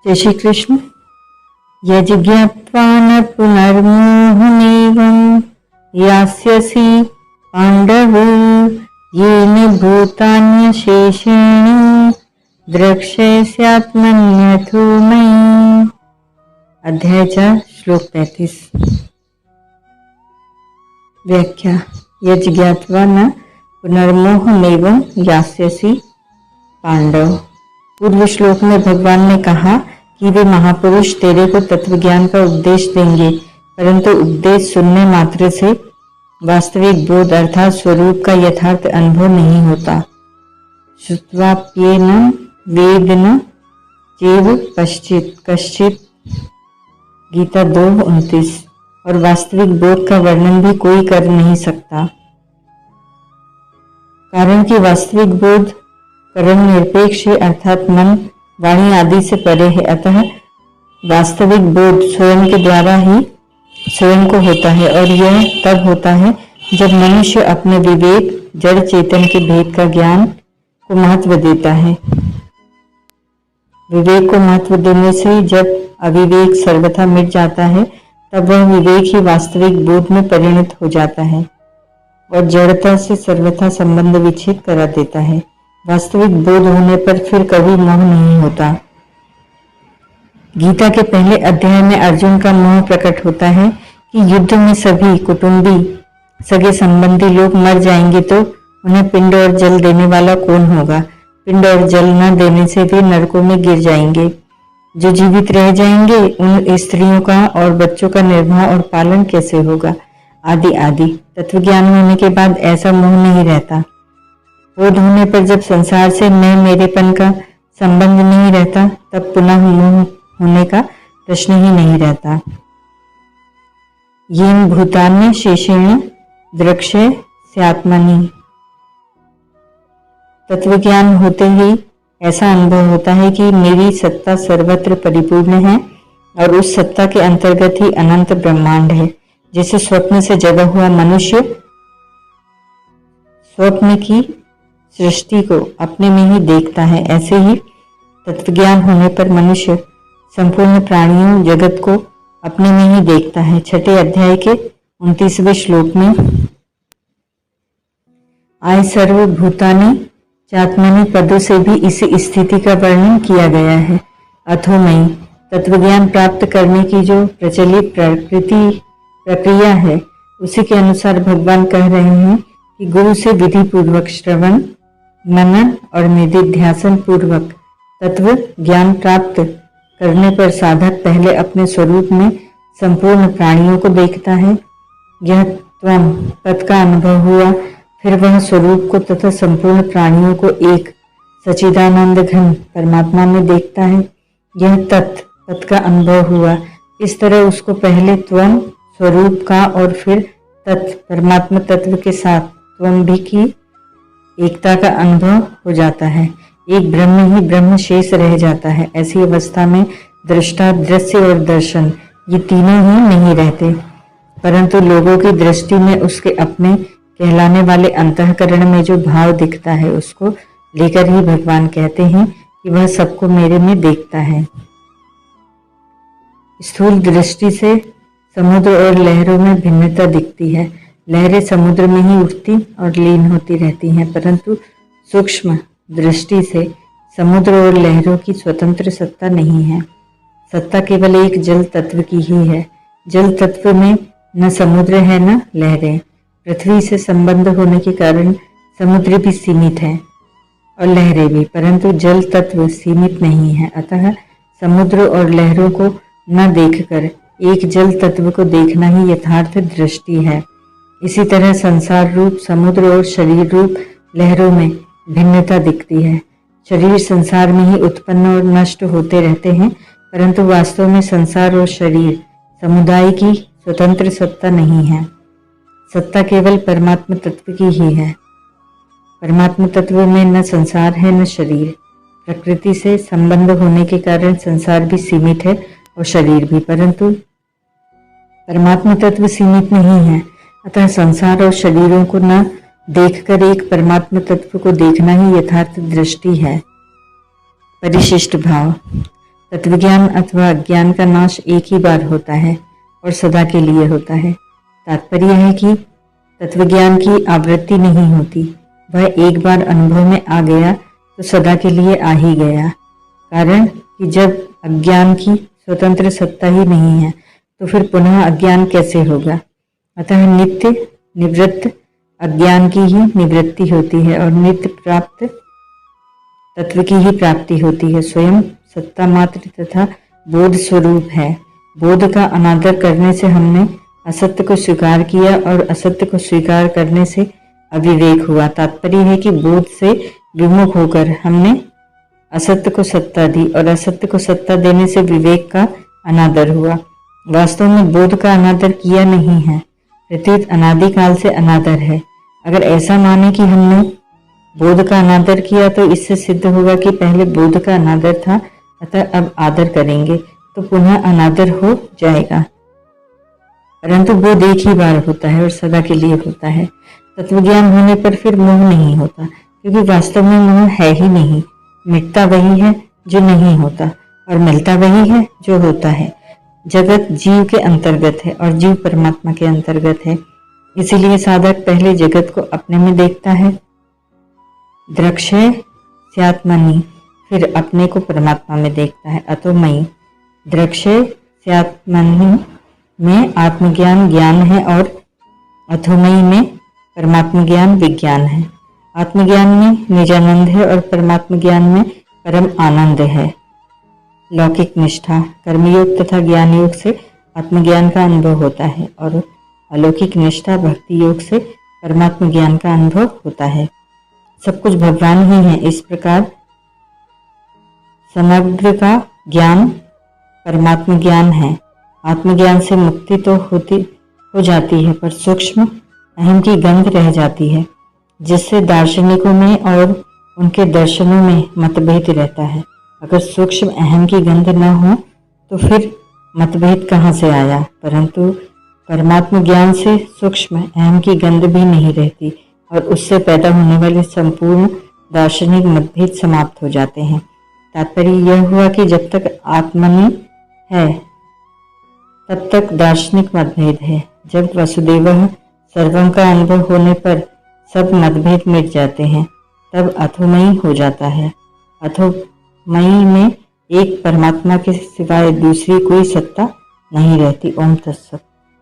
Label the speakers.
Speaker 1: जय श्री कृष्ण। यज्ञात्वा न पुनर्मोहमेवं यास्यसि पांडव येन भूतान्यशेषेण द्रक्ष्यस्यात्मन्यथो मयि। अध्याय 4 श्लोक 35। व्याख्या। यज्ञात्वा न पुनर्मोहमेवं यास्यसि पांडव। पूर्व श्लोक में भगवान ने कहा कि वे महापुरुष तेरे को तत्वज्ञान का उपदेश देंगे, परंतु उपदेश सुनने मात्र से वास्तविक बोध अर्थात स्वरूप का यथार्थ अनुभव नहीं होता। श्रुत्वाप्येन वेद न चैव कश्चित् गीता 2:29। और वास्तविक बोध का वर्णन भी कोई कर नहीं सकता, कारण कि वास्तविक बोध करण निरपेक्ष अर्थात मन वाणी आदि से परे है। अतः वास्तविक बोध स्वयं के द्वारा ही स्वयं को होता है, और यह तब होता है जब मनुष्य अपने विवेक जड़ चेतन के भेद का ज्ञान को महत्व देता है। विवेक को महत्व देने से जब अविवेक सर्वथा मिट जाता है, तब वह विवेक ही वास्तविक बोध में परिणत हो जाता है और जड़ता से सर्वथा संबंध विच्छेद करा देता है। वास्तविक बोध होने पर फिर कभी मोह नहीं होता। गीता के पहले अध्याय में अर्जुन का मोह प्रकट होता है कि युद्ध में सभी कुटुंबी सगे संबंधी लोग मर जाएंगे तो उन्हें पिंड और जल देने वाला कौन होगा। पिंड और जल न देने से वे नरकों में गिर जाएंगे। जो जीवित रह जाएंगे उन स्त्रियों का और बच्चों का निर्वाह और पालन कैसे होगा, आदि आदि। तत्वज्ञान होने के बाद ऐसा मोह नहीं रहता। बोध होने पर जब संसार से मैं मेरेपन का संबंध नहीं रहता, तब पुनः मोह होने का प्रश्न ही नहीं रहता। येन भूतान्य शेषेण द्रक्ष्यस्यात्मनि। तत्वज्ञान होते ही ऐसा अनुभव होता है कि मेरी सत्ता सर्वत्र परिपूर्ण है और उस सत्ता के अंतर्गत ही अनंत ब्रह्मांड है। जैसे स्वप्न से जगा हुआ मनुष्य स्वप्न की सृष्टि को अपने में ही देखता है, ऐसे ही तत्वज्ञान होने पर मनुष्य संपूर्ण प्राणियों जगत को अपने में ही देखता है। छठे अध्याय के 29वें श्लोक में आय सर्वभूतानि चात्मनि पदों से भी इस स्थिति का वर्णन किया गया है। अथोमयी। तत्वज्ञान प्राप्त करने की जो प्रचलित प्रक्रिया है, उसी के अनुसार भगवान कह रहे हैं कि गुरु से विधि पूर्वक श्रवण मनन और निधिध्यासन पूर्वक तत्व ज्ञान प्राप्त करने पर साधक पहले अपने स्वरूप में संपूर्ण प्राणियों को देखता है। यह त्वम पद का अनुभव हुआ, फिर वह स्वरूप को तथा संपूर्ण प्राणियों को एक सच्चिदानंद घन परमात्मा में देखता है। यह तत् पद का अनुभव हुआ। इस तरह उसको पहले त्वम स्वरूप का और फिर तत् परमात्मा तत्व के साथ त्वम भी की एकता का अनुभव हो जाता है। एक ब्रह्म ही ब्रह्म शेष रह जाता है। ऐसी अवस्था में दृष्टा, दृश्य और दर्शन ये तीनों ही नहीं रहते, परंतु लोगों की दृष्टि में उसके अपने कहलाने वाले अंतःकरण में जो भाव दिखता है, उसको लेकर ही भगवान कहते हैं कि वह सबको मेरे में देखता है। स्थूल दृष्टि से समुद्र और लहरों में भिन्नता दिखती है। लहरें समुद्र में ही उठती और लीन होती रहती हैं, परंतु सूक्ष्म दृष्टि से समुद्र और लहरों की स्वतंत्र सत्ता नहीं है। सत्ता केवल एक जल तत्व की ही है। जल तत्व में न समुद्र है न लहरें। पृथ्वी से संबंध होने के कारण समुद्र भी सीमित है और लहरें भी, परंतु जल तत्व सीमित नहीं है। अतः समुद्र और लहरों को न देखकर एक जल तत्व को देखना ही यथार्थ दृष्टि है। इसी तरह संसार रूप समुद्र और शरीर रूप लहरों में भिन्नता दिखती है। शरीर संसार में ही उत्पन्न और नष्ट होते रहते हैं, परंतु वास्तव में संसार और शरीर समुदाय की स्वतंत्र सत्ता नहीं है। सत्ता केवल परमात्मा तत्व की ही है। परमात्मा तत्व में न संसार है न शरीर। प्रकृति से संबंध होने के कारण संसार भी सीमित है और शरीर भी, परंतु परमात्मा तत्व सीमित नहीं है। अतः संसार और शरीरों को न देखकर एक परमात्मा तत्व को देखना ही यथार्थ दृष्टि है। परिशिष्ट भाव। तत्वज्ञान अथवा ज्ञान का नाश एक ही बार होता है और सदा के लिए होता है। तात्पर्य है कि तत्वज्ञान की आवृत्ति नहीं होती, वह एक बार अनुभव में आ गया तो सदा के लिए आ ही गया। कारण कि जब अज्ञान की स्वतंत्र सत्ता ही नहीं है तो फिर पुनः अज्ञान कैसे होगा। अतः नित्य निवृत्त अज्ञान की ही निवृत्ति होती है और नित्य प्राप्त तत्व की ही प्राप्ति होती है। स्वयं सत्ता मात्र तथा बोध स्वरूप है। बोध का अनादर करने से हमने असत्य को स्वीकार किया और असत्य को स्वीकार करने से अविवेक हुआ। तात्पर्य है कि बोध से विमुख होकर हमने असत्य को सत्ता दी और असत्य को सत्ता देने से विवेक का अनादर हुआ। वास्तव में बोध का अनादर किया नहीं है, प्रत्युत अनादिकाल से अनादर है। अगर ऐसा माने कि हमने बोध का अनादर किया तो इससे सिद्ध होगा कि पहले बोध का अनादर था, अतः अब आदर करेंगे तो पुनः अनादर हो जाएगा। परंतु बोध एक ही बार होता है और सदा के लिए होता है। तत्वज्ञान होने पर फिर मोह नहीं होता, क्योंकि वास्तव में मोह है ही नहीं। मिटता वही है जो नहीं होता और मिलता वही है जो होता है। जगत जीव के अंतर्गत है और जीव परमात्मा के अंतर्गत है। इसीलिए साधक पहले जगत को अपने में देखता है, द्रक्ष्य स्यात्मनि, फिर अपने को परमात्मा में देखता है। अतो मयि द्रक्ष्य स्यात्मनि में आत्मज्ञान ज्ञान है और अथोमयी में परमात्म ज्ञान विज्ञान है। आत्मज्ञान में निजानंद है और परमात्म ज्ञान में परम आनंद है। लौकिक निष्ठा कर्मयोग तथा ज्ञान योग से आत्मज्ञान का अनुभव होता है और अलौकिक निष्ठा भक्ति योग से परमात्म ज्ञान का अनुभव होता है। सब कुछ भगवान ही है। इस प्रकार समग्र का ज्ञान परमात्म ज्ञान है। आत्मज्ञान से मुक्ति तो हो जाती है, पर सूक्ष्म अहम की गंध रह जाती है, जिससे दार्शनिकों में और उनके दर्शनों में मतभेद रहता है। अगर सूक्ष्म अहम की गंध न हो तो फिर मतभेद कहाँ से आया। परंतु परमात्म ज्ञान से सूक्ष्म अहम की गंध भी नहीं रहती और उससे पैदा होने वाले संपूर्ण दार्शनिक मतभेद समाप्त हो जाते हैं। तात्पर्य यह हुआ कि जब तक आत्मनि है तब तक दार्शनिक मतभेद है। जब वसुदेवः सर्वम का अनुभव होने पर सब मतभेद मिट जाते हैं, तब अथोमयी हो जाता है। अथोमयी में एक परमात्मा के सिवाय दूसरी कोई सत्ता नहीं रहती। ओम तत्सत।